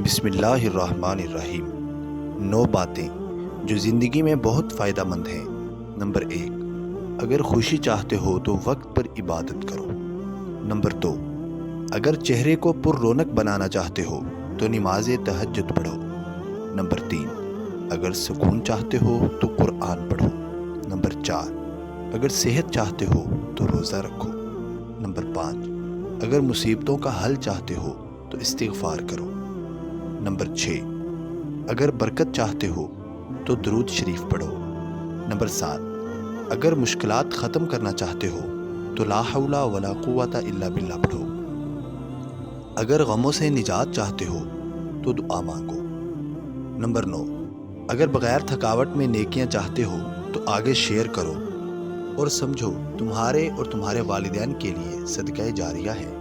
بسم اللہ الرحمن الرحیم۔ 9 باتیں جو زندگی میں بہت فائدہ مند ہیں۔ نمبر 1، اگر خوشی چاہتے ہو تو وقت پر عبادت کرو۔ نمبر 2، اگر چہرے کو پر رونق بنانا چاہتے ہو تو نماز تہجد پڑھو۔ نمبر 3، اگر سکون چاہتے ہو تو قرآن پڑھو۔ نمبر 4، اگر صحت چاہتے ہو تو روزہ رکھو۔ نمبر 5، اگر مصیبتوں کا حل چاہتے ہو تو استغفار کرو۔ نمبر 6، اگر برکت چاہتے ہو تو درود شریف پڑھو۔ نمبر 7، اگر مشکلات ختم کرنا چاہتے ہو تو لا حول ولا قوت الا باللہ پڑھو۔ اگر غموں سے نجات چاہتے ہو تو دعا مانگو۔ نمبر 9، اگر بغیر تھکاوٹ میں نیکیاں چاہتے ہو تو آگے شیئر کرو اور سمجھو تمہارے اور تمہارے والدین کے لیے صدقہ جاریہ ہے۔